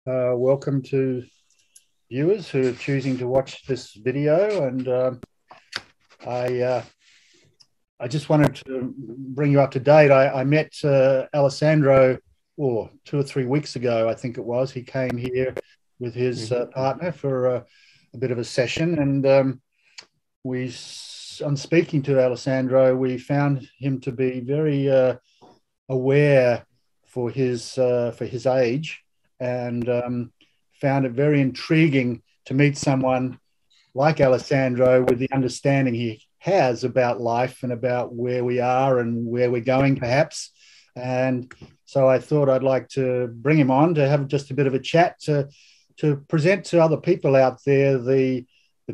Welcome to viewers who are choosing to watch this video. And I, uh, I just wanted to bring you up to date. I met Alessandro 2 or 3 weeks ago, I think it was. He came here with his partner for a bit of a session, and on speaking to Alessandro, we found him to be very aware for his age, and found it very intriguing to meet someone like Alessandro with the understanding he has about life and about where we are and where we're going, perhaps. And so I thought I'd like to bring him on to have just a bit of a chat to present to other people out there the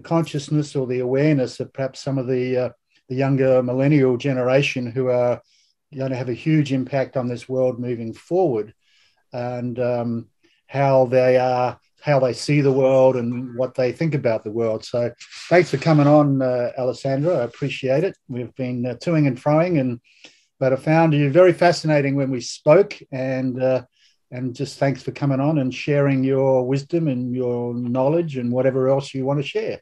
consciousness or the awareness of perhaps some of the younger millennial generation who are going to have a huge impact on this world moving forward, and how they see the world and what they think about the world. So thanks for coming on, Alessandro. I appreciate it. We've been toing and froing, but I found you very fascinating when we spoke, and just thanks for coming on and sharing your wisdom and your knowledge and whatever else you want to share.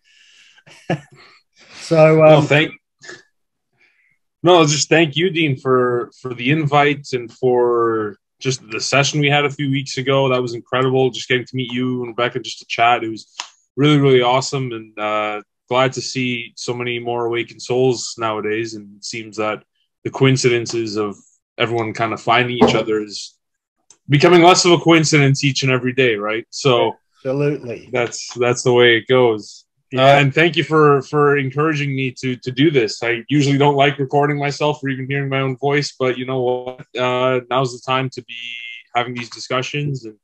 So just thank you, Dean, for the invite and for just the session we had a few weeks ago. That was incredible. Just getting to meet you and Rebecca just to chat. It was really, really awesome, and glad to see so many more awakened souls nowadays. And it seems that the coincidences of everyone kind of finding each other is becoming less of a coincidence each and every day, right? So absolutely, that's the way it goes. Yeah. And thank you for encouraging me to do this. I usually don't like recording myself or even hearing my own voice, but you know what? Now's the time to be having these discussions and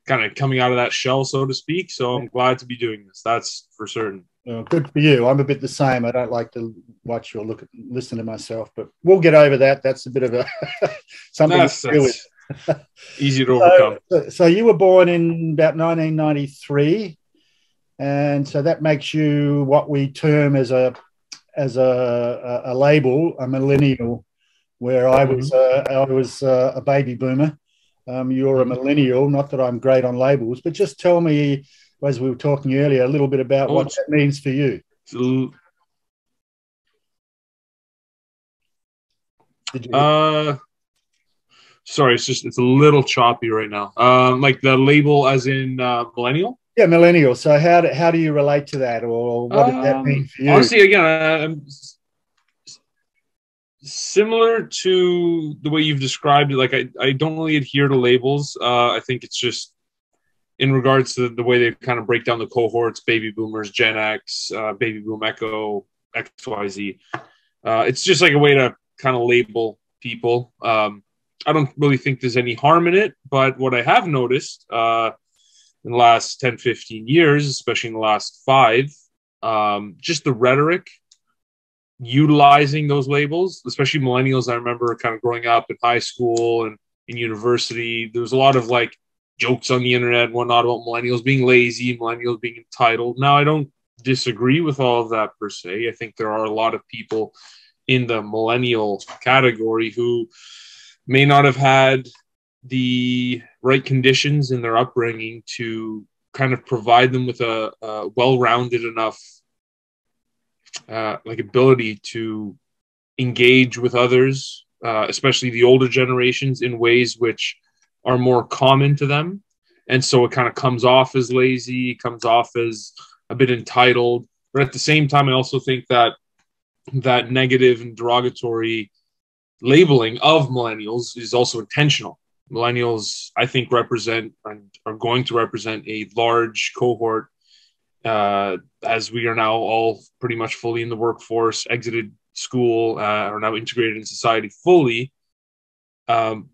kind of coming out of that shell, so to speak. So I'm glad to be doing this. That's for certain. Well, good for you. I'm a bit the same. I don't like to watch or listen to myself, but we'll get over that. That's a bit of a something that's to deal with. Easy to overcome. So you were born in about 1993. And so that makes you what we term as a label, a millennial, where I was a baby boomer. You're a millennial. Not that I'm great on labels, but just tell me, as we were talking earlier, a little bit about what that means for you. Sorry, it's a little choppy right now. Like the label as in millennial? Yeah, millennial. So how do you relate to that, or what does that mean for you? Honestly, again, similar to the way you've described it. Like I don't really adhere to labels. I think it's just in regards to the way they kind of break down the cohorts: baby boomers, Gen X, baby boom echo, XYZ. It's just like a way to kind of label people. I don't really think there's any harm in it, but what I have noticed in the last 10, 15 years, especially in the last 5, just the rhetoric utilizing those labels, especially millennials. I remember kind of growing up in high school and in university, there was a lot of like jokes on the internet and whatnot about millennials being lazy, millennials being entitled. Now, I don't disagree with all of that per se. I think there are a lot of people in the millennial category who may not have had the right conditions in their upbringing to kind of provide them with a well-rounded enough like ability to engage with others, especially the older generations, in ways which are more common to them. And so it kind of comes off as lazy, comes off as a bit entitled. But at the same time, I also think that negative and derogatory labeling of millennials is also intentional. Millennials, I think, represent and are going to represent a large cohort, as we are now all pretty much fully in the workforce, exited school, are now integrated in society fully, and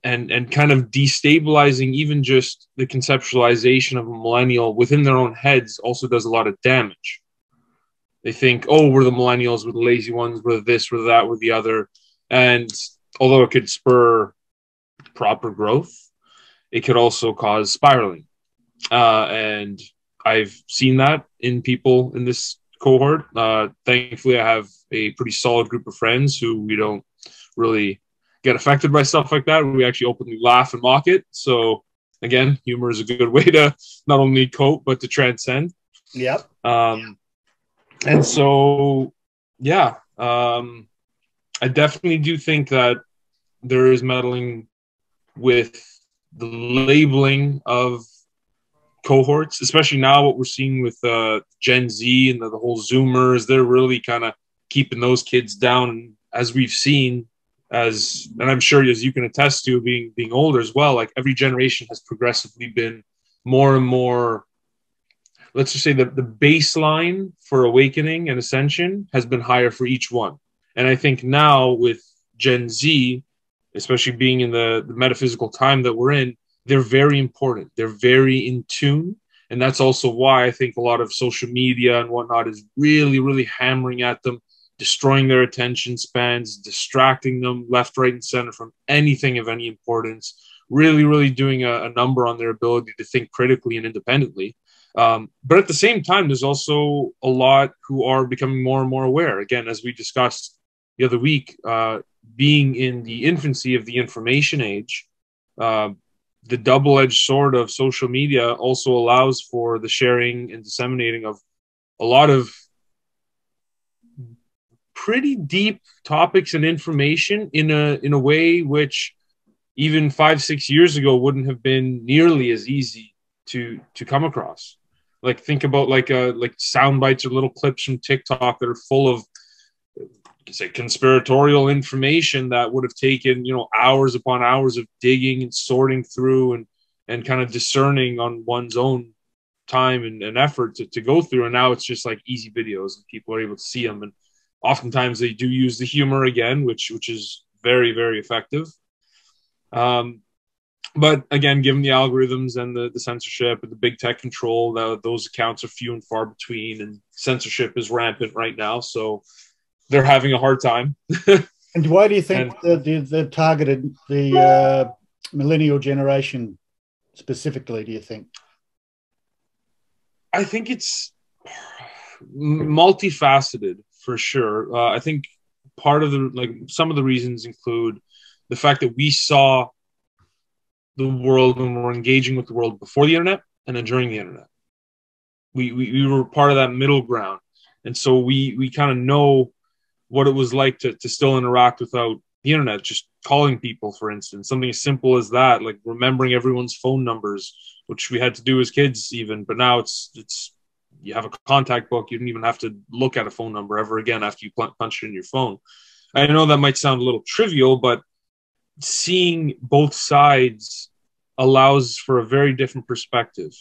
kind of destabilizing even just the conceptualization of a millennial within their own heads also does a lot of damage. They think, oh, we're the millennials, we're the lazy ones, we're this, we're that, we're the other. And although it could spur proper growth, it could also cause spiraling. And I've seen that in people in this cohort. Thankfully, I have a pretty solid group of friends who we don't really get affected by stuff like that. We actually openly laugh and mock it. So again, humor is a good way to not only cope but to transcend. Yep. And so, yeah, I definitely do think that there is meddling with the labeling of cohorts, especially now what we're seeing with Gen Z and the whole Zoomers. They're really kind of keeping those kids down, as we've seen, and I'm sure as you can attest to, being older as well, like every generation has progressively been more and more, let's just say that the baseline for awakening and ascension has been higher for each one. And I think now with Gen Z, especially being in the metaphysical time that we're in, they're very important. They're very in tune. And that's also why I think a lot of social media and whatnot is really, really hammering at them, destroying their attention spans, distracting them left, right, and center from anything of any importance, really, really doing a number on their ability to think critically and independently. But at the same time, there's also a lot who are becoming more and more aware. Again, as we discussed the other week, being in the infancy of the information age, the double-edged sword of social media also allows for the sharing and disseminating of a lot of pretty deep topics and information in a way which even 5-6 years ago wouldn't have been nearly as easy to come across. Like, think about like sound bites or little clips from TikTok that are full of, say, conspiratorial information that would have taken, hours upon hours of digging and sorting through and kind of discerning on one's own time and effort to go through. And now it's just like easy videos and people are able to see them. And oftentimes they do use the humor again, which is very, very effective. But again, given the algorithms and the censorship and the big tech control, those accounts are few and far between, and censorship is rampant right now. So they're having a hard time. And why do you think they've targeted the millennial generation specifically, do you think? I think it's multifaceted for sure. I think part of some of the reasons include the fact that we saw the world and we're engaging with the world before the internet and then during the internet. We were part of that middle ground. And so we kind of know what it was like to still interact without the internet, just calling people, for instance, something as simple as that, like remembering everyone's phone numbers, which we had to do as kids even, but now it's you have a contact book. You don't even have to look at a phone number ever again after you punch it in your phone. I know that might sound a little trivial, but seeing both sides allows for a very different perspective.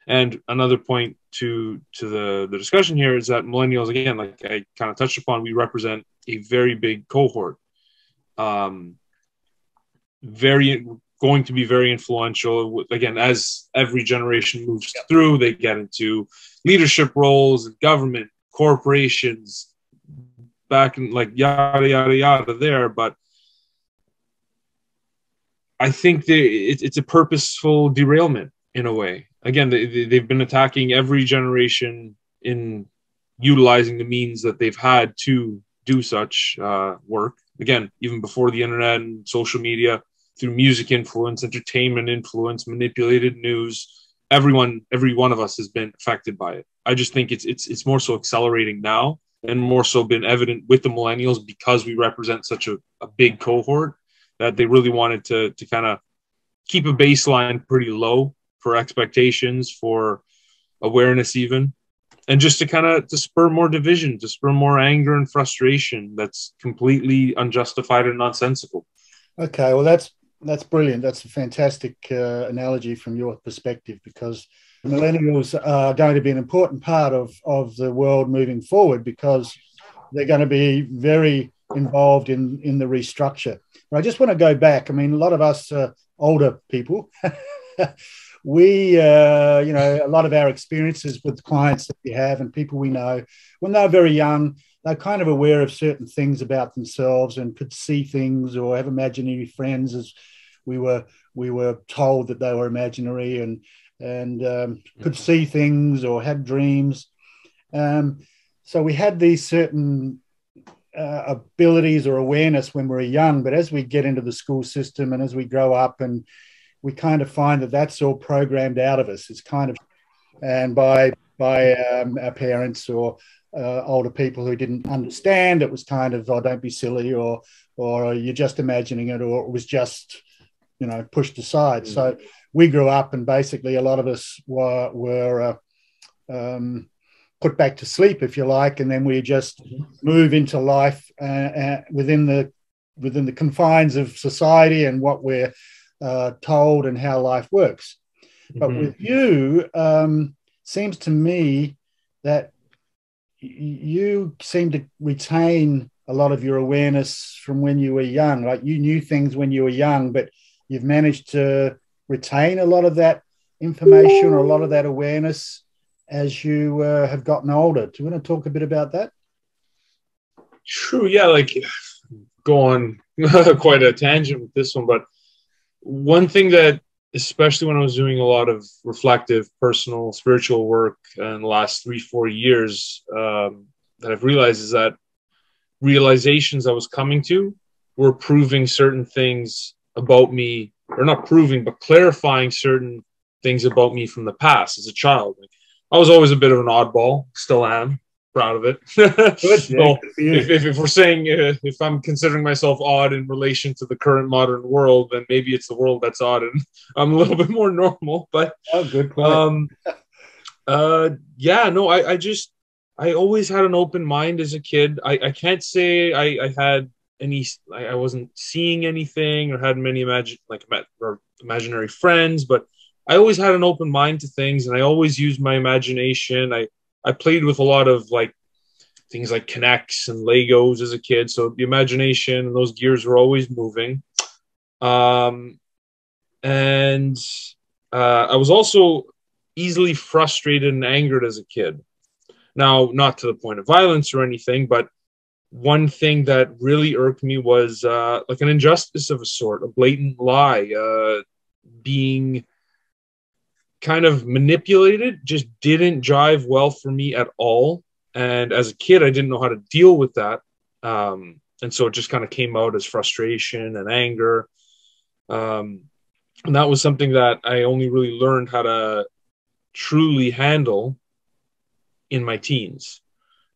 And another point to the discussion here is that millennials, again, like I kind of touched upon, we represent a very big cohort. Going to be very influential. Again, as every generation moves through, they get into leadership roles in government, corporations, back in like yada, yada, yada there. But I think it's a purposeful derailment in a way. Again, they've been attacking every generation in utilizing the means that they've had to do such work. Again, even before the internet and social media, through music influence, entertainment influence, manipulated news, every one of us has been affected by it. I just think it's more so accelerating now, and more so been evident with the millennials because we represent such a big cohort that they really wanted to kind of keep a baseline pretty low for expectations, for awareness even, and just to spur more division, to spur more anger and frustration that's completely unjustified and nonsensical. Okay, well, that's brilliant. That's a fantastic analogy from your perspective, because millennials are going to be an important part of the world moving forward, because they're going to be very involved in the restructure. But I just want to go back. I mean, a lot of us older people, we, a lot of our experiences with clients that we have and people we know, when they're very young, they're kind of aware of certain things about themselves and could see things or have imaginary friends, as we were told that they were imaginary, and could see things or had dreams. So we had these certain abilities or awareness when we were young, but as we get into the school system and as we grow up and we kind of find that that's all programmed out of us. It's kind of, and by our parents or older people who didn't understand, it was kind of, oh, don't be silly, or you're just imagining it, or it was just, you know, pushed aside. Mm-hmm. So we grew up, and basically a lot of us were put back to sleep, if you like, and then we just move into life within the confines of society and what we're told and how life works. Mm-hmm. But with you, seems to me that you seem to retain a lot of your awareness from when you were young. Like, you knew things when you were young, but you've managed to retain a lot of that information or a lot of that awareness as you have gotten older. Do you want to talk a bit about that? True. Yeah, like, go on quite a tangent with this one, but one thing that, especially when I was doing a lot of reflective, personal, spiritual work in the last 3-4 years, that I've realized is that realizations I was coming to were proving certain things about me, or not proving, but clarifying certain things about me from the past as a child. Like, I was always a bit of an oddball, still am, proud of it. Good, yeah, well, if we're saying, if I'm considering myself odd in relation to the current modern world, then maybe it's the world that's odd and I'm a little bit more normal. But oh, good point. yeah, no, I always had an open mind as a kid. I can't say I had any, I wasn't seeing anything or had many imaginary friends, but I always had an open mind to things, and I always used my imagination. I played with a lot of like things like Connects and Legos as a kid, so the imagination and those gears were always moving. And I was also easily frustrated and angered as a kid. Now, not to the point of violence or anything, but one thing that really irked me was like an injustice of a sort, a blatant lie, being kind of manipulated, just didn't jive well for me at all. And as a kid, I didn't know how to deal with that. And so it just kind of came out as frustration and anger. And that was something that I only really learned how to truly handle in my teens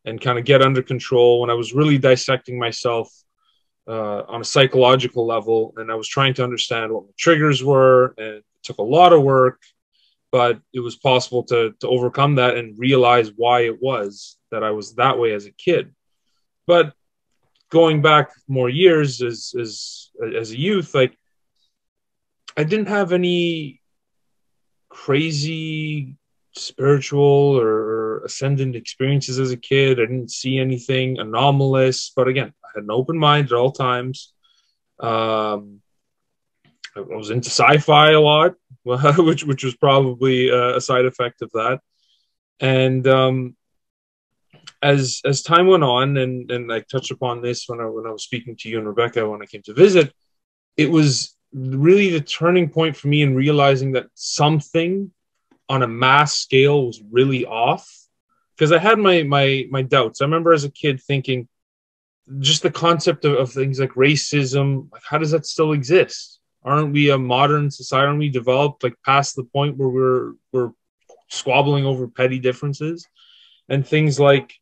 and kind of get under control when I was really dissecting myself on a psychological level. And I was trying to understand what my triggers were, and it took a lot of work, but it was possible to overcome that and realize why it was that I was that way as a kid. But going back more years as a youth, like, I didn't have any crazy spiritual or ascendant experiences as a kid. I didn't see anything anomalous, but again, I had an open mind at all times. I was into sci-fi a lot, which was probably a side effect of that. And as time went on, and I touched upon this when I was speaking to you and Rebecca when I came to visit, it was really the turning point for me in realizing that something on a mass scale was really off, because I had my doubts. I remember as a kid thinking, just the concept of things like racism, like, how does that still exist? Aren't we a modern society? Aren't we developed, like, past the point where we're squabbling over petty differences? And things like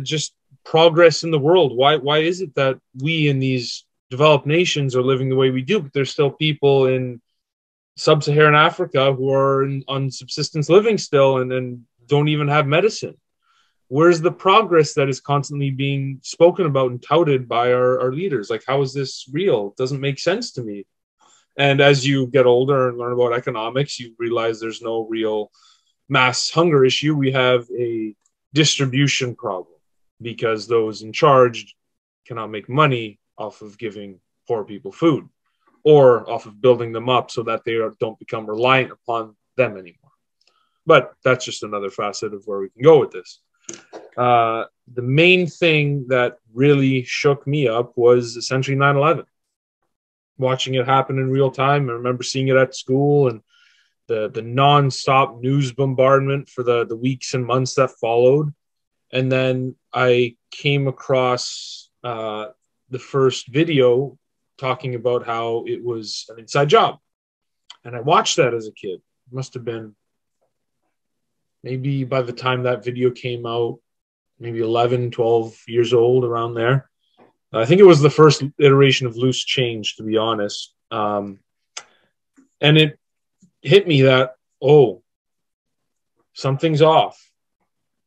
just progress in the world. Why is it that we in these developed nations are living the way we do, but there's still people in sub-Saharan Africa who are on subsistence living still and don't even have medicine? Where's the progress that is constantly being spoken about and touted by our leaders? Like, how is this real? It doesn't make sense to me. And as you get older and learn about economics, you realize there's no real mass hunger issue. We have a distribution problem because those in charge cannot make money off of giving poor people food or off of building them up so that they don't become reliant upon them anymore. But that's just another facet of where we can go with this. The main thing that really shook me up was essentially 9/11. Watching it happen in real time. I remember seeing it at school, and the non-stop news bombardment for the weeks and months that followed. And then I came across the first video talking about how it was an inside job. And I watched that as a kid. It must have been maybe by the time that video came out, maybe 11, 12 years old, around there. I think it was the first iteration of Loose Change, to be honest. And it hit me that, oh, something's off.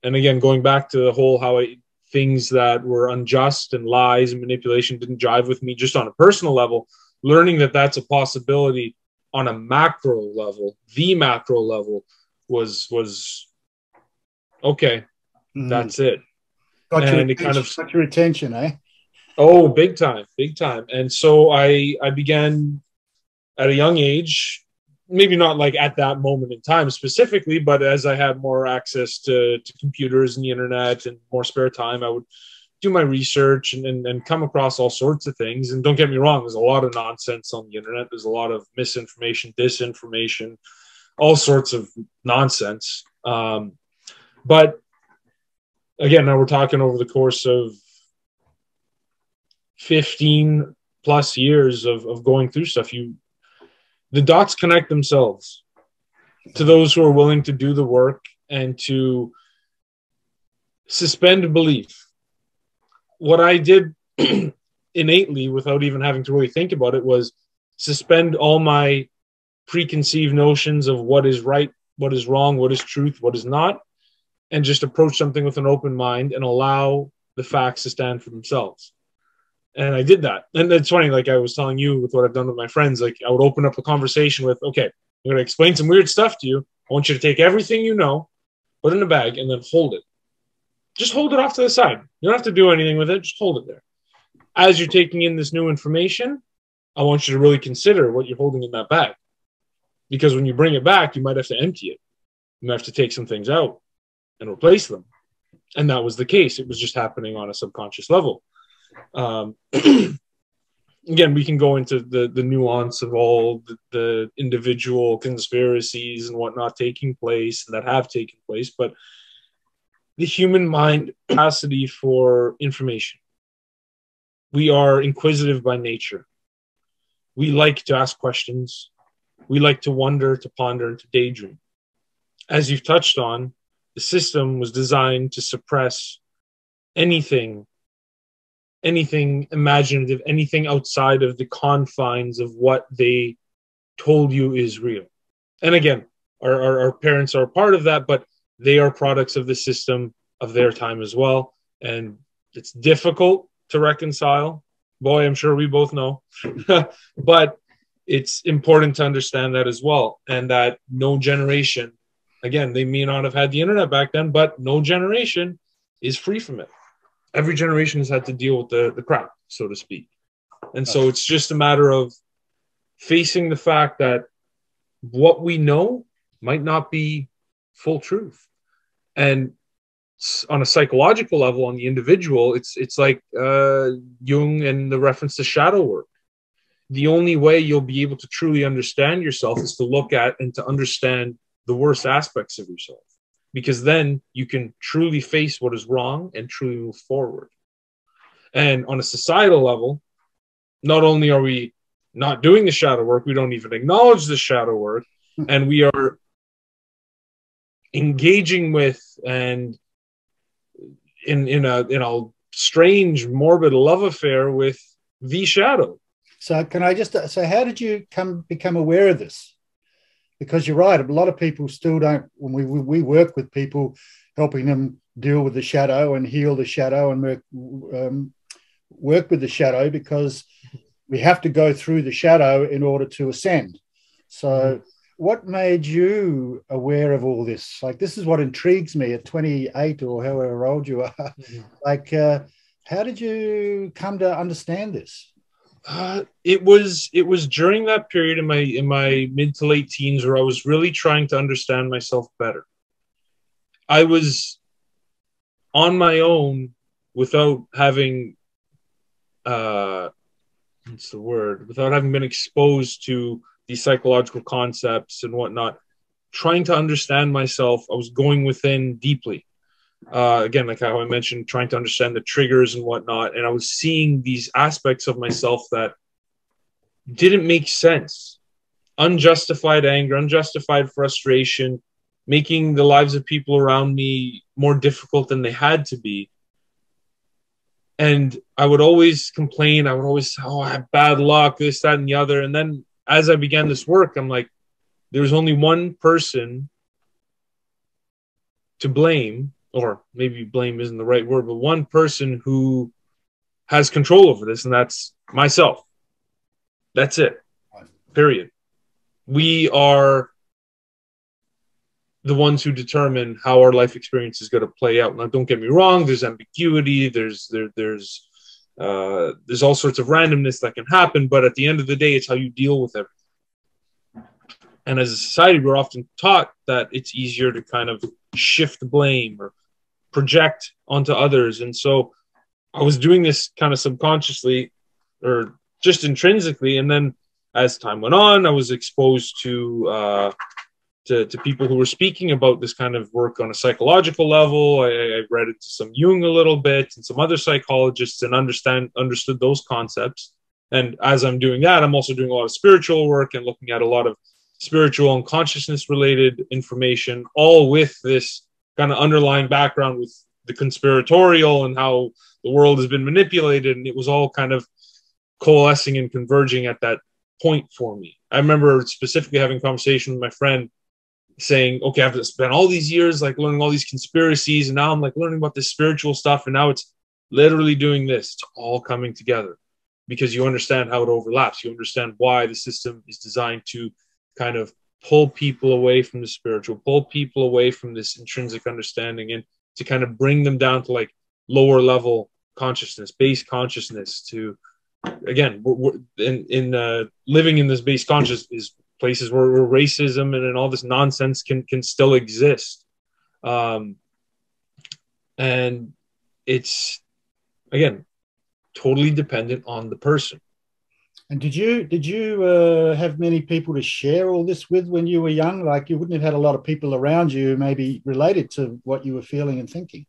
And again, going back to the whole things that were unjust and lies and manipulation didn't jive with me just on a personal level, learning that that's a possibility on a macro level, the macro level, was okay. That's it. Got your attention, eh? Oh, big time. And so I began at a young age, maybe not like at that moment in time specifically, but as I had more access to computers and the internet and more spare time, I would do my research and come across all sorts of things. And don't get me wrong, there's a lot of nonsense on the internet. There's a lot of misinformation, disinformation, all sorts of nonsense. But again, now we're talking over the course of 15 plus years of going through stuff. The dots connect themselves to those who are willing to do the work and to suspend belief. What I did innately, without even having to really think about it, was suspend all my preconceived notions of what is right, what is wrong, what is truth, what is not, and just approach something with an open mind and allow the facts to stand for themselves. And I did that. And it's funny, like I was telling you with what I've done with my friends, like I would open up a conversation with, okay, I'm going to explain some weird stuff to you. I want you to take everything you know, put it in a bag, and then hold it. Just hold it off to the side. You don't have to do anything with it. Just hold it there. As you're taking in this new information, I want you to really consider what you're holding in that bag. Because when you bring it back, you might have to empty it. You might have to take some things out and replace them. And that was the case. It was just happening on a subconscious level. Again, we can go into the nuance of all the individual conspiracies and whatnot taking place and that have taken place, but the human mind capacity for information. We are inquisitive by nature. We like to ask questions. We like to wonder, to ponder, and to daydream. As you've touched on, the system was designed to suppress anything imaginative, anything outside of the confines of what they told you is real. And again, our parents are part of that, but they are products of the system of their time as well. And it's difficult to reconcile. Boy, I'm sure we both know. But it's important to understand that as well. And that no generation, again, they may not have had the internet back then, but no generation is free from it. Every generation has had to deal with the crap, so to speak. And so it's just a matter of facing the fact that what we know might not be full truth. And on a psychological level, on the individual, it's like Jung and the reference to shadow work. The only way you'll be able to truly understand yourself is to look at and to understand the worst aspects of yourself. Because then you can truly face what is wrong and truly move forward. And on a societal level, not only are we not doing the shadow work, we don't even acknowledge the shadow work, and we are engaging with and in a strange, morbid love affair with the shadow. So how did you become aware of this? Because you're right, a lot of people still don't. When we work with people, helping them deal with the shadow and heal the shadow and work with the shadow, because we have to go through the shadow in order to ascend. So what made you aware of all this? Like, this is what intrigues me at 28 or however old you are. Like, how did you come to understand this? It was during that period in my mid to late teens where I was really trying to understand myself better. I was on my own without having without having been exposed to these psychological concepts and whatnot, trying to understand myself. I was going within deeply. Again, like how I mentioned, trying to understand the triggers and whatnot. And I was seeing these aspects of myself that didn't make sense. unjustified anger, unjustified frustration, making the lives of people around me more difficult than they had to be. And I would always complain. I would always say, oh, I have bad luck, this, that, and the other. And then as I began this work, I'm like, there's only one person to blame, or maybe blame isn't the right word, but one person who has control over this, and that's myself. That's it. Period. We are the ones who determine how our life experience is going to play out. Now, don't get me wrong. There's ambiguity. There's all sorts of randomness that can happen. But at the end of the day, it's how you deal with everything. And as a society, we're often taught that it's easier to kind of shift blame or project onto others. And so I was doing this kind of subconsciously or just intrinsically. And then as time went on, I was exposed to people who were speaking about this kind of work on a psychological level. I read into some Jung a little bit and some other psychologists and understood those concepts. And as I'm doing that, I'm also doing a lot of spiritual work and looking at a lot of spiritual and consciousness related information, all with this kind of underlying background with the conspiratorial and how the world has been manipulated. And it was all kind of coalescing and converging at that point for me. I remember specifically having a conversation with my friend saying, okay, I've spent all these years like learning all these conspiracies, and now I'm like learning about this spiritual stuff, and now it's literally doing this. It's all coming together because you understand how it overlaps. You understand why the system is designed to kind of pull people away from the spiritual, pull people away from this intrinsic understanding, and to kind of bring them down to like lower level consciousness, base consciousness. To again, we're in living in this base consciousness is places where racism and all this nonsense can still exist, and it's again totally dependent on the person. And did you have many people to share all this with when you were young? Like you wouldn't have had a lot of people around you maybe related to what you were feeling and thinking.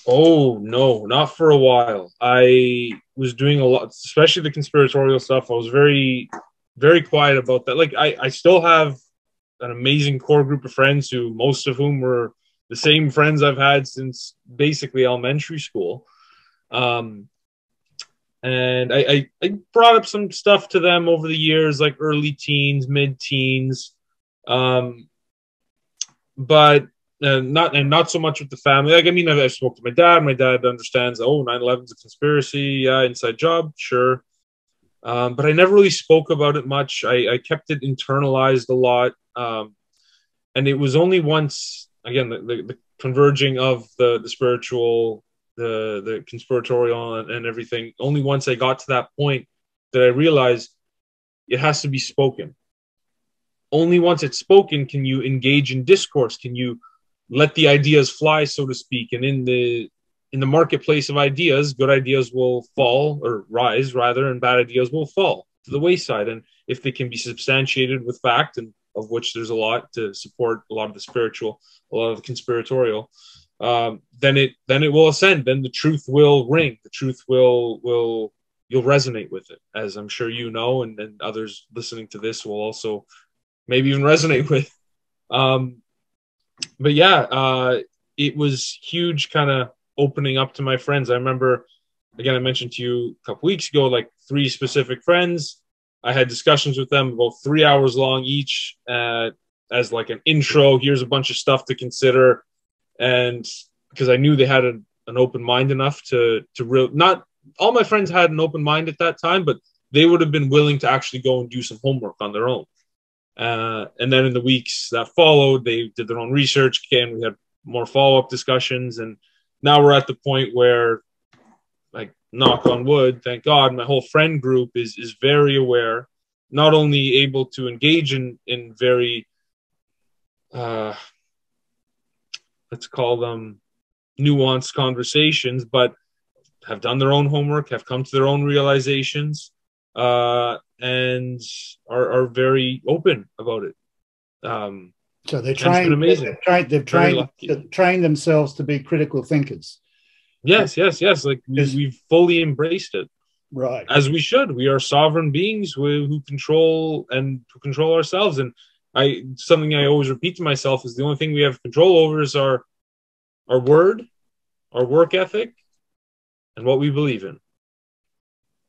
Oh no, not for a while. I was doing a lot, especially the conspiratorial stuff. I was very, very quiet about that. Like I still have an amazing core group of friends who most of whom were the same friends I've had since basically elementary school. And I brought up some stuff to them over the years, like early teens, mid-teens, but not so much with the family. Like, I mean, I spoke to my dad. My dad understands, oh, 9/11's a conspiracy. Yeah, inside job, sure. But I never really spoke about it much. I kept it internalized a lot. And it was only once, again, the converging of the spiritual, the conspiratorial and everything, only once I got to that point that I realized it has to be spoken. Only once it's spoken can you engage in discourse, can you let the ideas fly, so to speak. And in the marketplace of ideas, good ideas will fall or rise rather, and bad ideas will fall to the wayside. And if they can be substantiated with fact, and of which there's a lot to support a lot of the spiritual, a lot of the conspiratorial, then it will ascend. Then the truth will ring. The truth will you'll resonate with it, as I'm sure you know, and others listening to this will also maybe even resonate with. But yeah, it was huge, kind of opening up to my friends. I remember, again, I mentioned to you a couple weeks ago, like 3 specific friends. I had discussions with them about 3 hours long each, as like an intro. Here's a bunch of stuff to consider. And because I knew they had an open mind enough to not all my friends had an open mind at that time, but they would have been willing to actually go and do some homework on their own. And then in the weeks that followed, they did their own research. Again, we had more follow-up discussions. And now we're at the point where, like, knock on wood, thank God, my whole friend group is very aware, not only able to engage in very, let's call them nuanced conversations, but have done their own homework, have come to their own realizations, and are very open about it. So they're trained. Amazing. They've trained themselves to be critical thinkers. Yes. Like we've fully embraced it. Right. as we should. We are sovereign beings who control ourselves. And something I always repeat to myself is the only thing we have control over is our word, our work ethic, and what we believe in.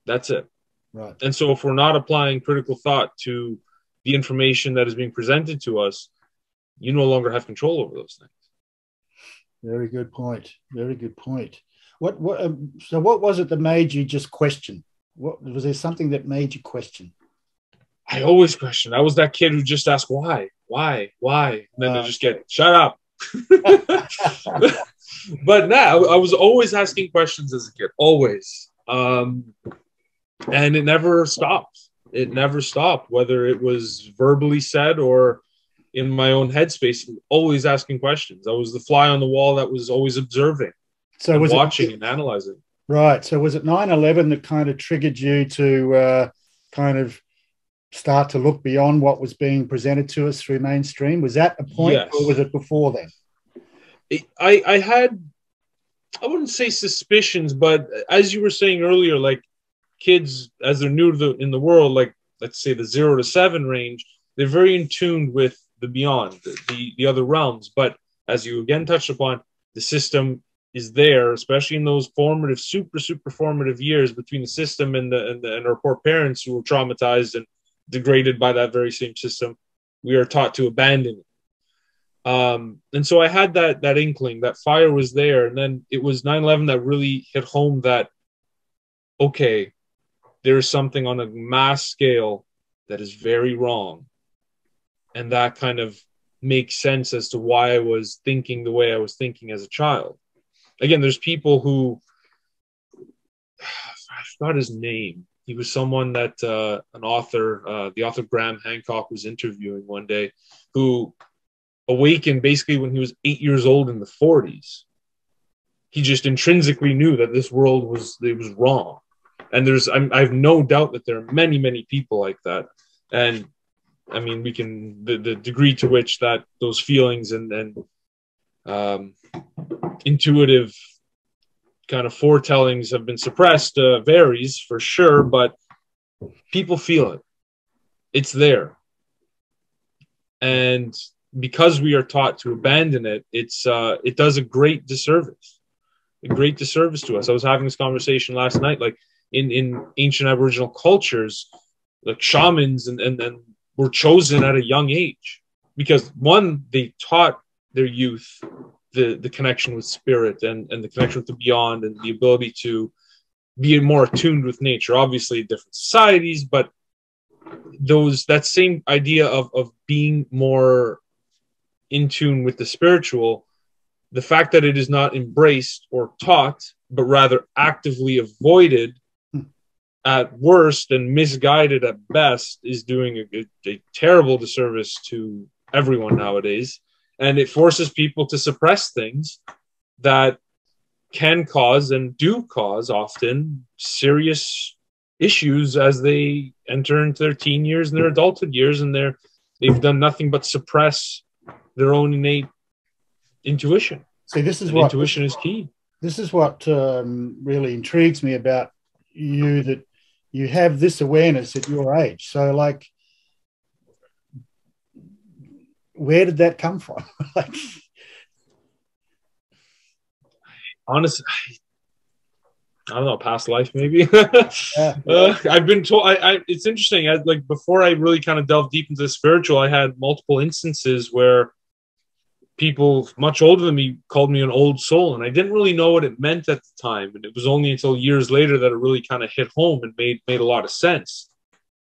That's it. Right. And so if we're not applying critical thought to the information that is being presented to us, you no longer have control over those things. Very good point. Very good point. So what was it that made you just question? What was there something that made you question? I always question. I was that kid who just asked why, and then I just get shut up. But now I was always asking questions as a kid, always, and it never stopped. It never stopped, whether it was verbally said or in my own headspace. Always asking questions. I was the fly on the wall that was always observing, so was watching and analyzing. Right. So was it 9/11 that kind of triggered you to kind of start to look beyond what was being presented to us through mainstream? Was that a point, yes, or was it before then? I had, I wouldn't say suspicions, but as you were saying earlier, like kids, as they're new to in the world, like let's say the 0 to 7 range, they're very in tune with the beyond, the other realms. But as you again touched upon, the system is there, especially in those formative, super formative years between the system and our poor parents who were traumatized and degraded by that very same system. We are taught to abandon it. And so I had that inkling, that fire was there. And then it was 9/11 that really hit home that, okay, there's something on a mass scale that is very wrong. And that kind of makes sense as to why I was thinking the way I was thinking as a child. Again, there's people who, I forgot his name. He was someone that an author, the author Graham Hancock was interviewing one day, who awakened basically when he was 8 years old in the 40s. He just intrinsically knew that this world was wrong. And I have no doubt that there are many people like that. And I mean, we can, the degree to which that those feelings and intuitive kind of foretellings have been suppressed varies for sure, but people feel it. It's there. And because we are taught to abandon it, it does a great disservice to us. I was having this conversation last night, like in ancient Aboriginal cultures, like shamans and were chosen at a young age because, one, they taught their youth the connection with spirit and the connection with the beyond and the ability to be more attuned with nature. Obviously different societies, but that same idea of being more in tune with the spiritual, the fact that it is not embraced or taught, but rather actively avoided at worst and misguided at best, is doing a terrible disservice to everyone nowadays. And it forces people to suppress things that can cause and do cause often serious issues as they enter into their teen years and their adulthood years, and they've done nothing but suppress their own innate intuition. See, intuition is key. This is what really intrigues me about you, that you have this awareness at your age. So, like, where did that come from? Like, honestly, I don't know, past life maybe. Yeah. I've been told. It's interesting. Like before I really kind of delved deep into the spiritual, I had multiple instances where people much older than me called me an old soul, and I didn't really know what it meant at the time. And it was only until years later that it really kind of hit home and made a lot of sense.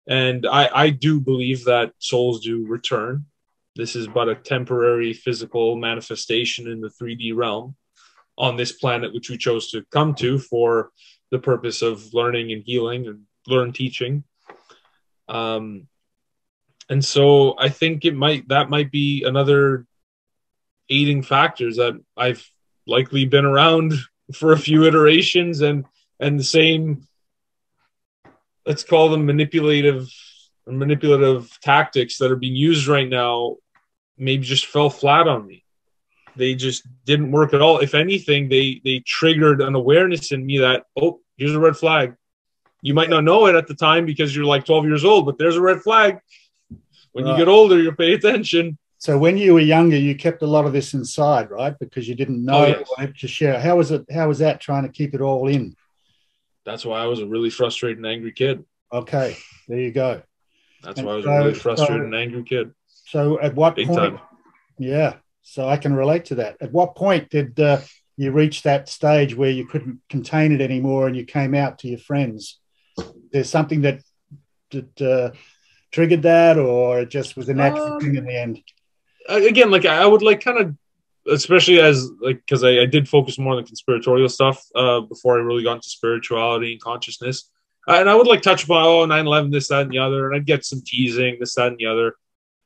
And I do believe that souls do return. This is but a temporary physical manifestation in the 3D realm on this planet, which we chose to come to for the purpose of learning and healing and teaching. And so I think that might be another aiding factors, that I've likely been around for a few iterations and the same, let's call them manipulative tactics that are being used right now maybe just fell flat on me. They just didn't work at all. If anything, they triggered an awareness in me that, oh, here's a red flag. You might not know it at the time because you're like 12 years old, but there's a red flag. When you Right. get older, you pay attention. So when you were younger, you kept a lot of this inside, right? Because you didn't Oh, know yes. or to share. How was it? How was that trying to keep it all in? That's why I was a really frustrated and angry kid. Okay, there you go. That's And why I was a so, really frustrated and angry kid. so at what Big point? time. Yeah, so I can relate to that. At what point did you reach that stage where you couldn't contain it anymore and you came out to your friends? There's something that triggered that, or it just was a natural thing in the end? Again, like I would like kind of, especially as like, because I did focus more on the conspiratorial stuff before I really got into spirituality and consciousness. And I would like touch upon, 9/11, this, that, and the other. And I'd get some teasing, this, that, and the other.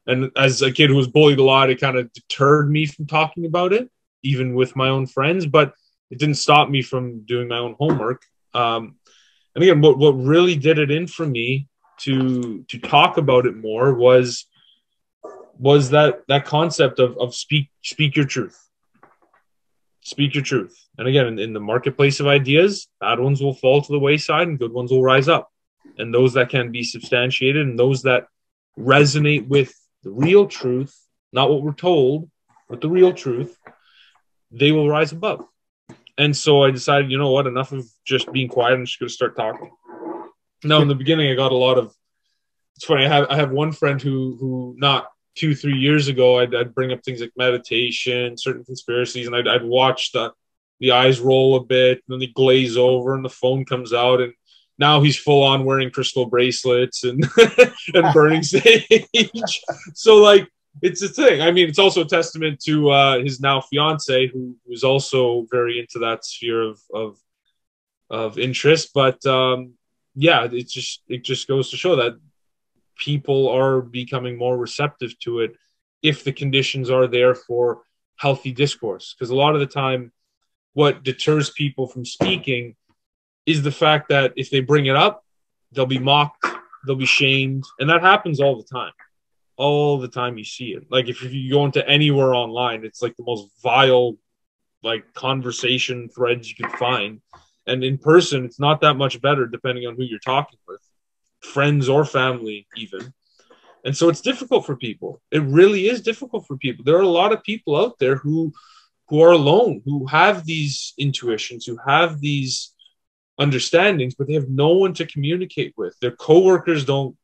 And as a kid who was bullied a lot, it kind of deterred me from talking about it, even with my own friends. But it didn't stop me from doing my own homework. And again, what really did it in for me to talk about it more was that concept of speak your truth. Speak your truth. And again, in the marketplace of ideas, bad ones will fall to the wayside and good ones will rise up. And those that can be substantiated and those that resonate with the real truth, not what we're told, but the real truth, they will rise above. And so I decided, you know what, enough of just being quiet. I'm just going to start talking. Now, in the beginning, I got a lot of, it's funny, I have one friend who not 2-3 years ago, I'd bring up things like meditation, certain conspiracies, and I'd watch the eyes roll a bit, and then they glaze over, and the phone comes out, and now he's full on wearing crystal bracelets and and burning sage. So like, it's a thing. I mean, it's also a testament to his now fiance, who's also very into that sphere of interest. But yeah, it just goes to show that people are becoming more receptive to it if the conditions are there for healthy discourse. Because a lot of the time, what deters people from speaking is the fact that if they bring it up, they'll be mocked, they'll be shamed, and that happens all the time. All the time you see it. Like if you go into anywhere online, it's like the most vile like conversation threads you can find. And in person, it's not that much better depending on who you're talking with, friends or family even. And so it's difficult for people. It really is difficult for people. There are a lot of people out there who are alone, who have these intuitions, who have these understandings, but they have no one to communicate with. Their coworkers don't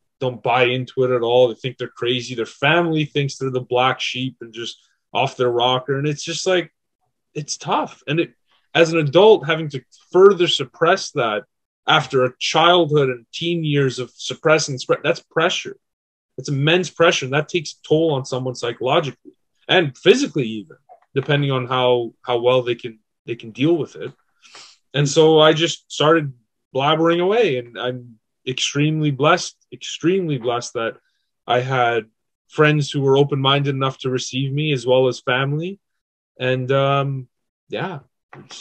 buy into it at all. They think they're crazy. Their family thinks they're the black sheep and just off their rocker. And it's just like, it's tough. And it, as an adult, having to further suppress that after a childhood and teen years of suppressing, that's pressure. It's immense pressure. And that takes a toll on someone psychologically and physically, even depending on how well they can deal with it. And so I just started blabbering away, and I'm extremely blessed that I had friends who were open-minded enough to receive me, as well as family. And yeah,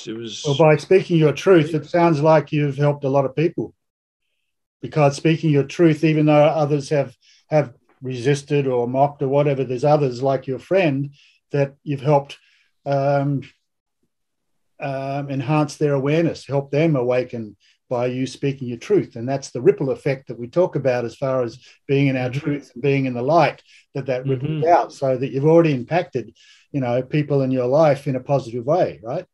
it was. Well, by speaking your truth, it sounds like you've helped a lot of people, because speaking your truth, even though others have resisted or mocked or whatever, there's others like your friend that you've helped enhance their awareness, help them awaken by you speaking your truth. And that's the ripple effect that we talk about as far as being in our truth and being in the light, that ripples out, so that you've already impacted, people in your life in a positive way, right?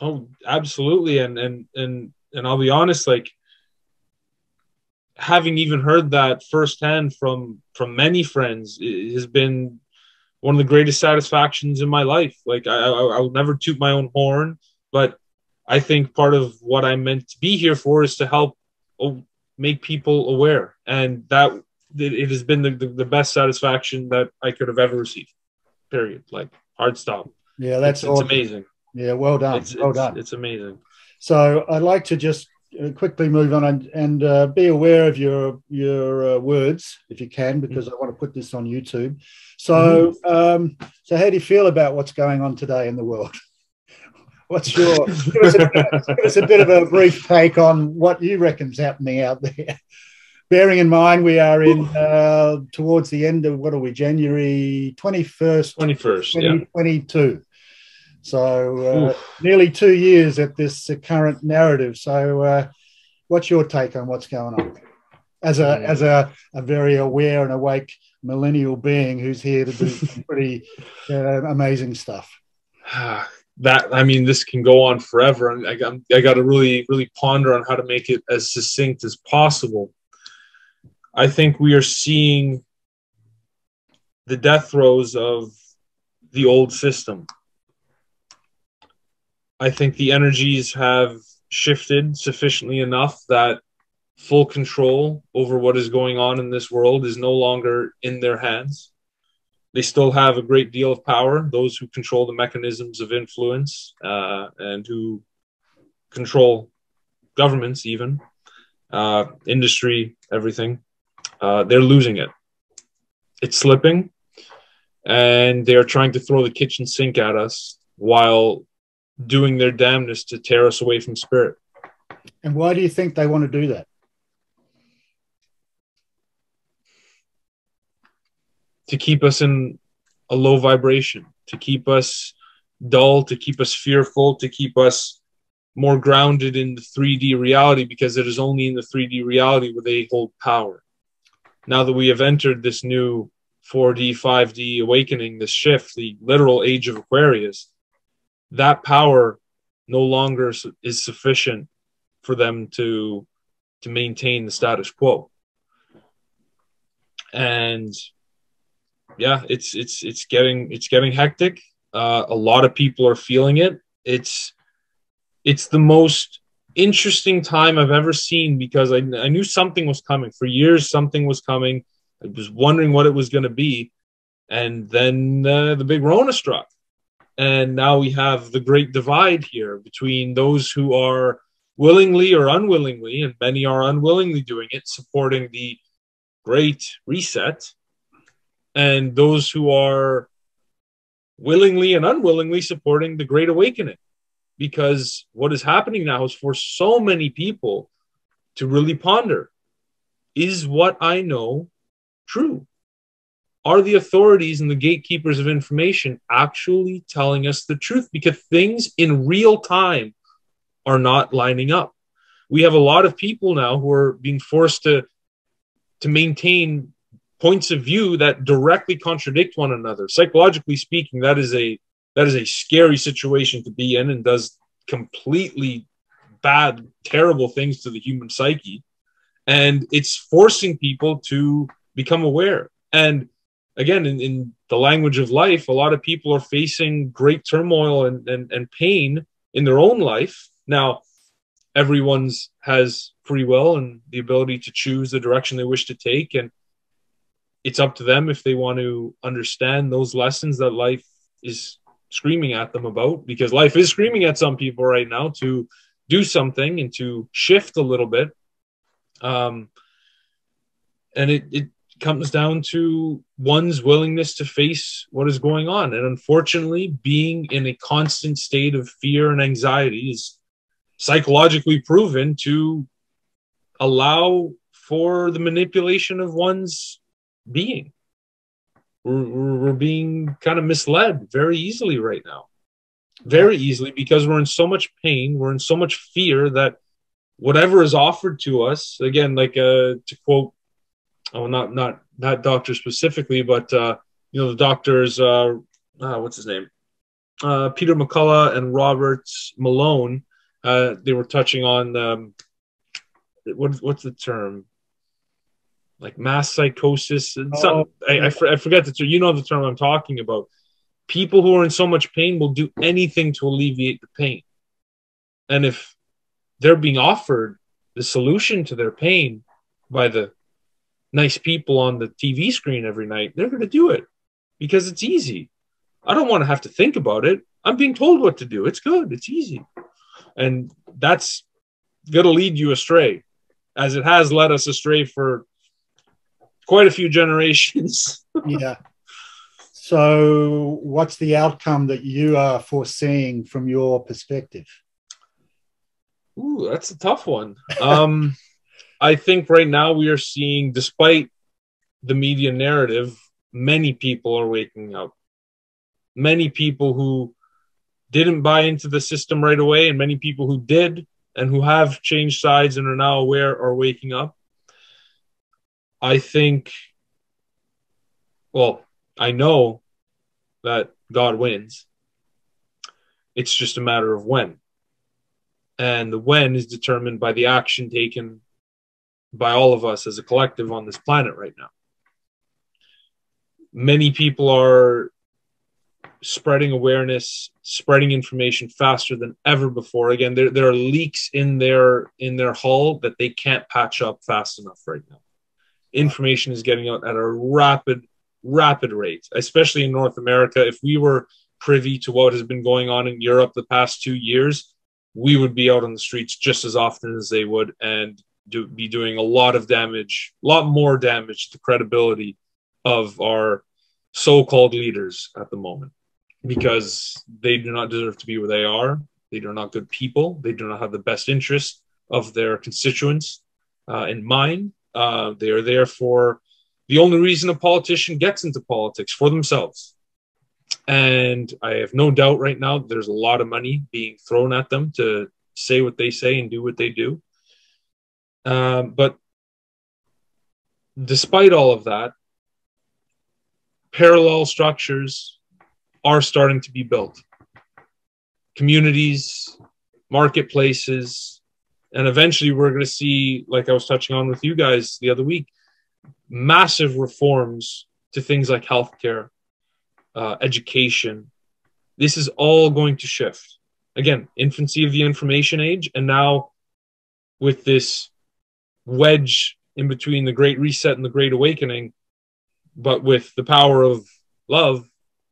Oh, absolutely. And I'll be honest, like, having even heard that firsthand from many friends, it has been one of the greatest satisfactions in my life. Like I'll never toot my own horn, but I think part of what I'm meant to be here for is to help make people aware, and that it has been the best satisfaction that I could have ever received. Period. Like, hard stop. Yeah, that's awesome. It's amazing. Yeah, well done. Well done. It's amazing. So I'd like to just quickly move on and be aware of your words if you can, because I want to put this on YouTube. So so how do you feel about what's going on today in the world? What's your give us a bit of a brief take on what you reckon's happening out there? Bearing in mind we are in towards the end of, what are we, January 21st, 2022. Yeah. So nearly 2 years at this current narrative. So What's your take on what's going on? As a very aware and awake millennial being who's here to do some pretty amazing stuff. This can go on forever, and I got to really ponder on how to make it as succinct as possible. I think we are seeing the death throes of the old system. I think the energies have shifted sufficiently enough that full control over what is going on in this world is no longer in their hands. They still have a great deal of power, those who control the mechanisms of influence and who control governments even, industry, everything. They're losing it. It's slipping, and they're trying to throw the kitchen sink at us while doing their damnedest to tear us away from spirit. And why do you think they want to do that? To keep us in a low vibration, to keep us dull, to keep us fearful, to keep us more grounded in the 3D reality, because it is only in the 3D reality where they hold power. Now that we have entered this new 4D, 5D awakening, this shift, the literal age of Aquarius, that power no longer is sufficient for them to maintain the status quo. And yeah, it's getting hectic. A lot of people are feeling it. It's the most interesting time I've ever seen, because I knew something was coming. For years, something was coming. I was wondering what it was going to be. And then the big Rona struck. And now we have the great divide here between those who are willingly or unwillingly, and many are unwillingly doing it, supporting the Great Reset, and those who are willingly and unwillingly supporting the Great Awakening. Because what is happening now is for so many people to really ponder, is what I know true? Are the authorities and the gatekeepers of information actually telling us the truth? Because things in real time are not lining up. We have a lot of people now who are being forced to maintain points of view that directly contradict one another. Psychologically speaking, that is a scary situation to be in, and does completely bad, terrible things to the human psyche. And it's forcing people to become aware. And again, in the language of life, a lot of people are facing great turmoil and pain in their own life. Now, everyone's has free will and the ability to choose the direction they wish to take. And it's up to them if they want to understand those lessons that life is screaming at them about, because life is screaming at some people right now to do something and to shift a little bit. And it comes down to one's willingness to face what is going on. And unfortunately, being in a constant state of fear and anxiety is psychologically proven to allow for the manipulation of one's being. We're being kind of misled very easily right now. Very easily, because we're in so much pain, we're in so much fear that whatever is offered to us, again, like to quote, not doctor specifically, but the doctors, what's his name, Peter McCullough and Robert Malone, they were touching on what's the term, like mass psychosis and I forget the term. You know the term I'm talking about. People who are in so much pain will do anything to alleviate the pain, and if they're being offered the solution to their pain by the nice people on the TV screen every night, they're going to do it because it's easy. I don't want to have to think about it. I'm being told what to do. It's good. It's easy. And that's going to lead you astray, as it has led us astray for quite a few generations. Yeah. So what's the outcome that you are foreseeing from your perspective? Ooh, that's a tough one. I think right now we are seeing, despite the media narrative, many people are waking up. Many people who didn't buy into the system right away, and many people who did, and who have changed sides and are now aware are waking up, I think, well, I know that God wins. It's just a matter of when. And the when is determined by the action taken by all of us as a collective on this planet right now. Many people are spreading awareness, spreading information faster than ever before. Again, there are leaks in their hull that they can't patch up fast enough right now. Information is getting out at a rapid rate, especially in North America. If we were privy to what has been going on in Europe the past 2 years, we would be out on the streets just as often as they would, and be doing a lot more damage to the credibility of our so-called leaders at the moment, because they do not deserve to be where they are. They are not good people. They do not have the best interests of their constituents in mind. They are there for the only reason a politician gets into politics, for themselves. And I have no doubt right now there's a lot of money being thrown at them to say what they say and do what they do. But despite all of that, parallel structures are starting to be built. Communities, marketplaces, and eventually we're going to see, like I was touching on with you guys the other week, massive reforms to things like healthcare, education. This is all going to shift. Again, infancy of the information age, and now with this wedge in between the Great Reset and the Great Awakening, but with the power of love,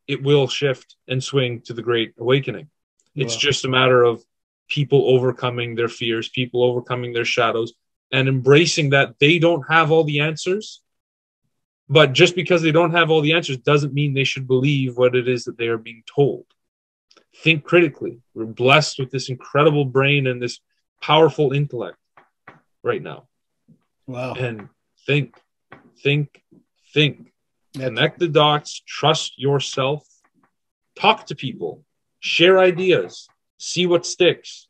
it will shift and swing to the Great Awakening. It's just a matter of people overcoming their fears, people overcoming their shadows, and embracing that they don't have all the answers. But just because they don't have all the answers doesn't mean they should believe what it is that they are being told. Think critically. We're blessed with this incredible brain and this powerful intellect right now. Wow. And think. Connect the dots, trust yourself, talk to people, share ideas, see what sticks.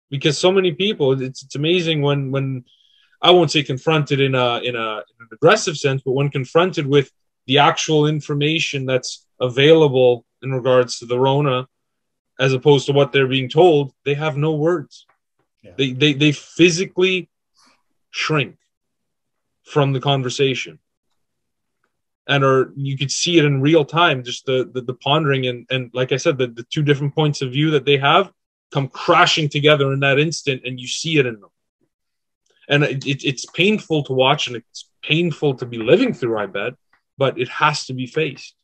Because so many people, it's amazing when I won't say confronted in an aggressive sense, but when confronted with the actual information that's available in regards to the Rona, as opposed to what they're being told, they have no words. Yeah. They physically shrink from the conversation. And you could see it in real time, just the pondering and like I said, the two different points of view that they have come crashing together in that instant, and you see it in them. And it's painful to watch, and it's painful to be living through, I bet, but it has to be faced.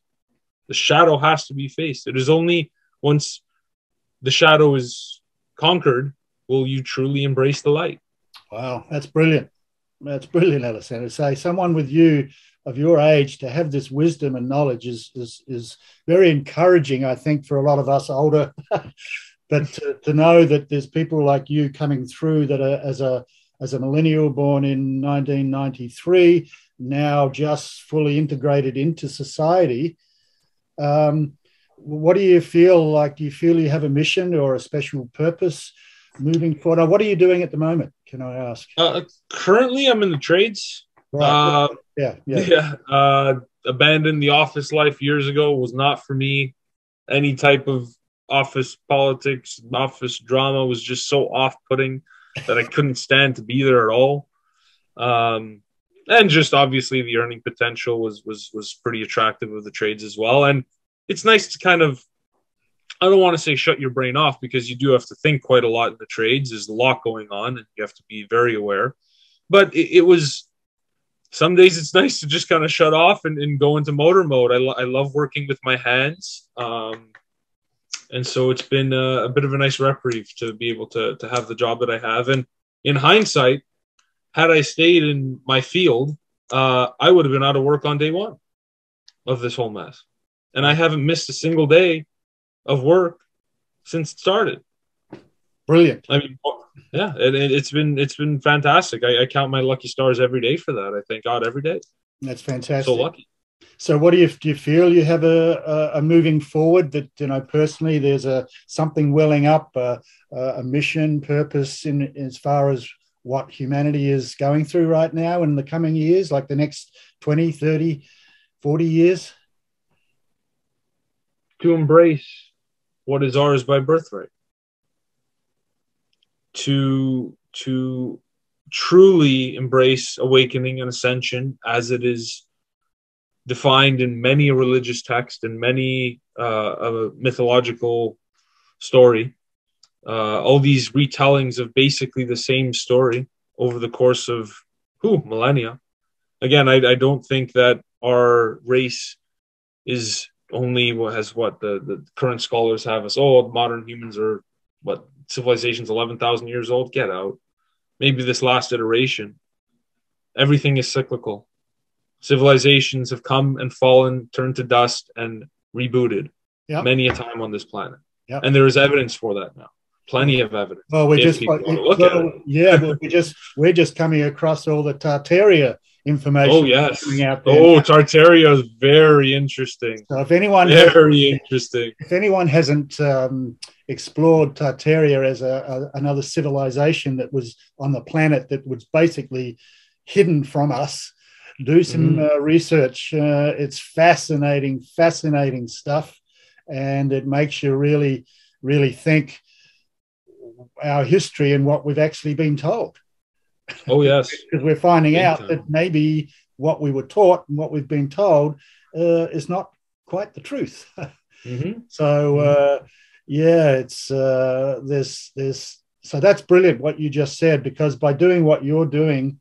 The shadow has to be faced. It is only once the shadow is conquered will you truly embrace the light. Wow, that's brilliant. That's brilliant, Alessandro. Say someone with you of your age to have this wisdom and knowledge is very encouraging, I think, for a lot of us older. But to know that there's people like you coming through that are as a millennial born in 1993, now just fully integrated into society. What do you feel like? Do you feel you have a mission or a special purpose moving forward? What are you doing at the moment? Can I ask? Currently, I'm in the trades. Right. Abandoned the office life years ago. Was not for me. Any type of office politics, office drama was just so off-putting that I couldn't stand to be there at all. And just obviously the earning potential was pretty attractive of the trades as well. And it's nice to kind of, I don't want to say shut your brain off, because you do have to think quite a lot in the trades. There's a lot going on and you have to be very aware. But it was, some days it's nice to just kind of shut off and go into motor mode. I love working with my hands. And so it's been a bit of a nice reprieve to be able to have the job that I have. And in hindsight, had I stayed in my field, I would have been out of work on day one of this whole mess. And I haven't missed a single day of work since it started. Brilliant. I mean, yeah, it's been fantastic. I count my lucky stars every day for that. I thank God every day. That's fantastic. So lucky. So, what do you feel you have a moving forward that personally there's something welling up, a mission, purpose in as far as what humanity is going through right now in the coming years, like the next 20, 30, 40 years? To embrace what is ours by birthright. To truly embrace awakening and ascension as it is defined in many a religious text and many a mythological story. All these retellings of basically the same story over the course of millennia. Again, I don't think that our race is only what the current scholars have us. Oh, modern humans are civilization's 11,000 years old. Get out. Maybe this last iteration. Everything is cyclical. Civilizations have come and fallen, turned to dust, and rebooted many a time on this planet. Yep. And there is evidence for that now. Plenty of evidence. Well, we're just coming across all the Tartaria information. Oh yes. Coming out there. Oh, Tartaria is very interesting. So if anyone hasn't explored Tartaria as another civilization that was on the planet that was basically hidden from us, do some research. It's fascinating stuff, and it makes you really, really think our history and what we've actually been told. Oh, yes. Because we're finding out that maybe what we were taught and what we've been told is not quite the truth. So, it's so that's brilliant what you just said, because by doing what you're doing,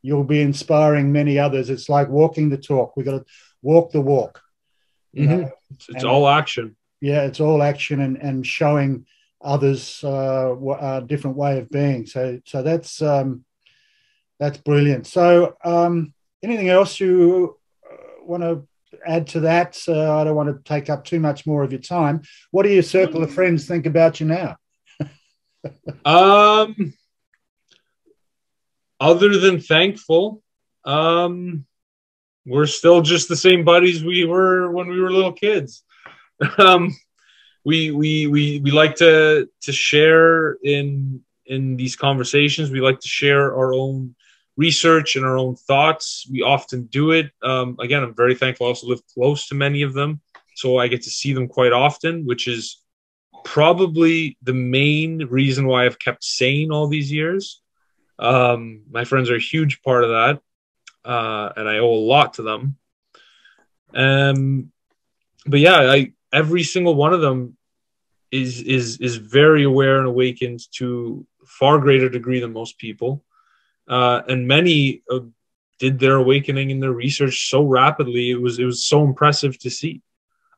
you'll be inspiring many others. It's like walking the talk. We've got to walk the walk. It's all action. Yeah, it's all action and showing others a different way of being. So that's brilliant. So anything else you want to add to that? I don't want to take up too much more of your time. What do your circle of friends think about you now? Other than thankful, we're still just the same buddies we were when we were little kids. We like to share in these conversations. We like to share our own research and our own thoughts. We often do it. Again, I'm very thankful I also live close to many of them, so I get to see them quite often, which is probably the main reason why I've kept sane all these years. My friends are a huge part of that, and I owe a lot to them. But yeah, every single one of them is very aware and awakened to far greater degree than most people, and many did their awakening and their research so rapidly. It was so impressive to see.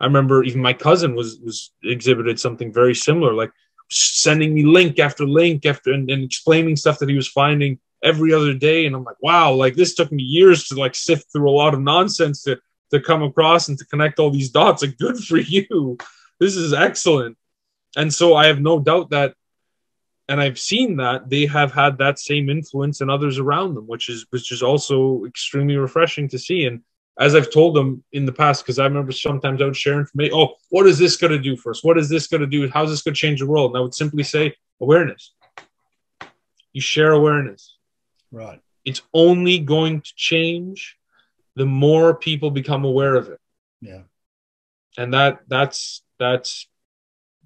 I remember even my cousin was exhibited something very similar, like sending me link after link and explaining stuff that he was finding every other day. And I'm like, wow, like this took me years to like sift through a lot of nonsense to come across and to connect all these dots. Like, good for you. This is excellent. And so I have no doubt that, and I've seen that they have had that same influence in others around them, which is also extremely refreshing to see. And as I've told them in the past, because I remember sometimes I would share information. Oh, what is this going to do for us? What is this going to do? How's this going to change the world? And I would simply say awareness. You share awareness. Right. It's only going to change the more people become aware of it. Yeah. And that's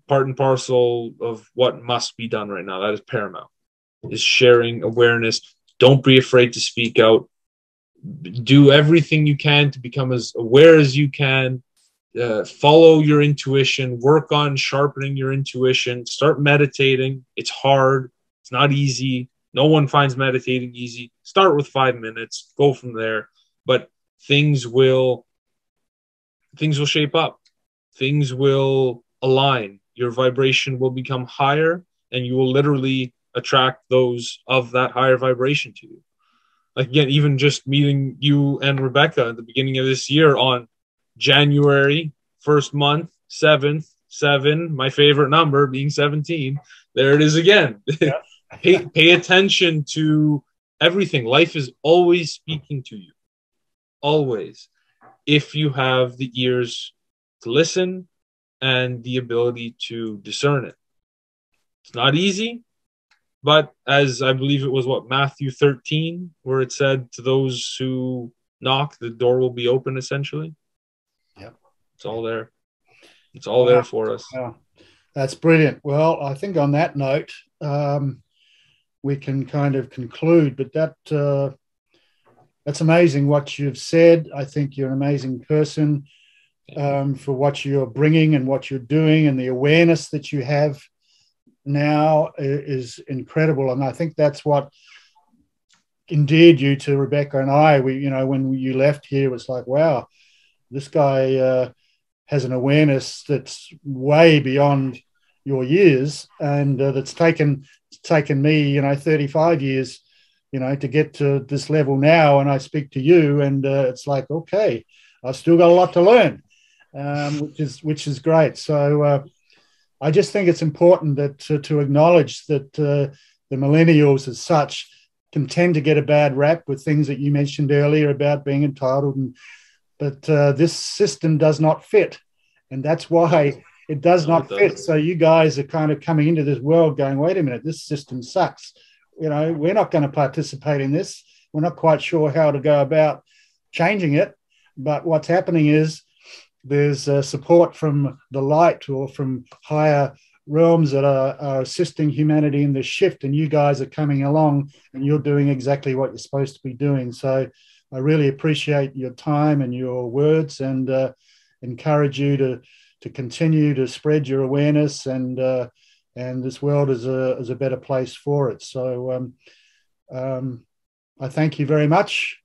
part and parcel of what must be done right now. That is paramount, is sharing awareness. Don't be afraid to speak out. Do everything you can to become as aware as you can. Follow your intuition. Work on sharpening your intuition. Start meditating. It's hard. It's not easy. No one finds meditating easy. Start with 5 minutes. Go from there. But things will shape up. Things will align. Your vibration will become higher, and you will literally attract those of that higher vibration to you. Like, again, even just meeting you and Rebecca at the beginning of this year on January 1st month, 7th, 7, my favorite number being 17. There it is again. Yeah. Pay attention to everything. Life is always speaking to you. Always. if you have the ears to listen and the ability to discern it. It's not easy, but as I believe it was Matthew 13, where it said, to those who knock, the door will be open, essentially. Yeah. It's all there. It's all there for us. Wow. That's brilliant. Well, I think on that note, we can kind of conclude, but that's amazing what you've said. I think you're an amazing person for what you're bringing and what you're doing, and the awareness that you have now is incredible. And I think that's what endeared you to Rebecca and I. When you left here, it was like, wow, this guy has an awareness that's way beyond your years, and that's taken me 35 years to get to this level now. And I speak to you, and it's like, okay, I've still got a lot to learn, which is great. So I just think it's important that to acknowledge that the millennials as such can tend to get a bad rap with things that you mentioned earlier about being entitled, but this system does not fit, and that's why it does not fit. So you guys are kind of coming into this world going, wait a minute, this system sucks. We're not going to participate in this. We're not quite sure how to go about changing it. But what's happening is there's support from the light or from higher realms that are assisting humanity in this shift, and you guys are coming along and you're doing exactly what you're supposed to be doing. So I really appreciate your time and your words, and encourage you to continue to spread your awareness, and this world is a better place for it. So I thank you very much,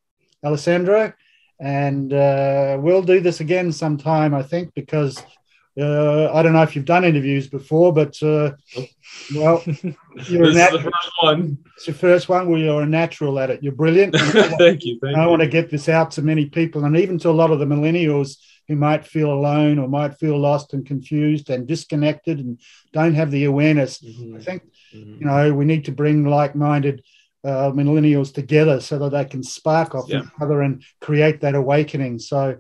Alessandro, and we'll do this again sometime, I think, because I don't know if you've done interviews before, but well, you're this is the first one. It's your first one. Well, you're a natural at it. You're brilliant. Thank you. I want to get this out to many people, and even to a lot of the millennials who might feel alone or might feel lost and confused and disconnected and don't have the awareness. I think, we need to bring like-minded millennials together so that they can spark off each other and create that awakening. So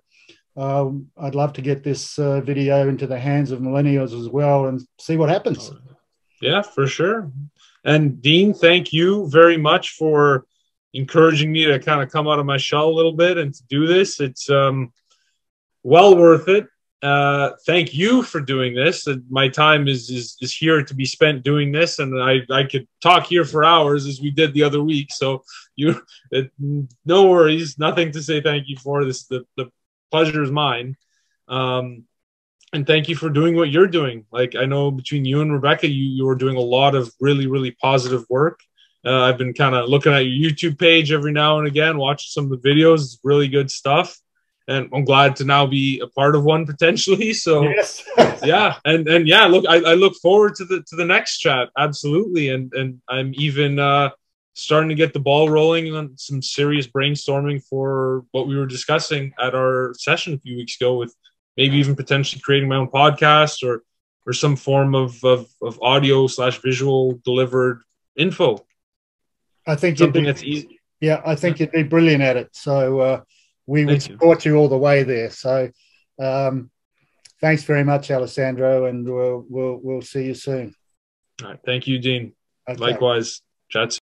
I'd love to get this video into the hands of millennials as well and see what happens. Yeah, for sure. And Dean, thank you very much for encouraging me to kind of come out of my shell a little bit and to do this. It's well worth it. Thank you for doing this. My time is here to be spent doing this, and I could talk here for hours as we did the other week. So no worries, nothing to say thank you for. This the pleasure is mine. And thank you for doing what you're doing. Like, I know between you and Rebecca, you are doing a lot of really, really positive work. I've been kind of looking at your YouTube page every now and again, watching some of the videos. It's really good stuff. And I'm glad to now be a part of one potentially. So yes. Yeah. And yeah, look, I look forward to the next chat. Absolutely. And I'm even starting to get the ball rolling on some serious brainstorming for what we were discussing at our session a few weeks ago, with maybe even potentially creating my own podcast or some form of audio / visual delivered info. I think something that's easy. Yeah, I think you'd be brilliant at it. So we would support you all the way there. So thanks very much, Alessandro, and we'll see you soon. All right. Thank you, Dean. Okay. Likewise. Chat soon.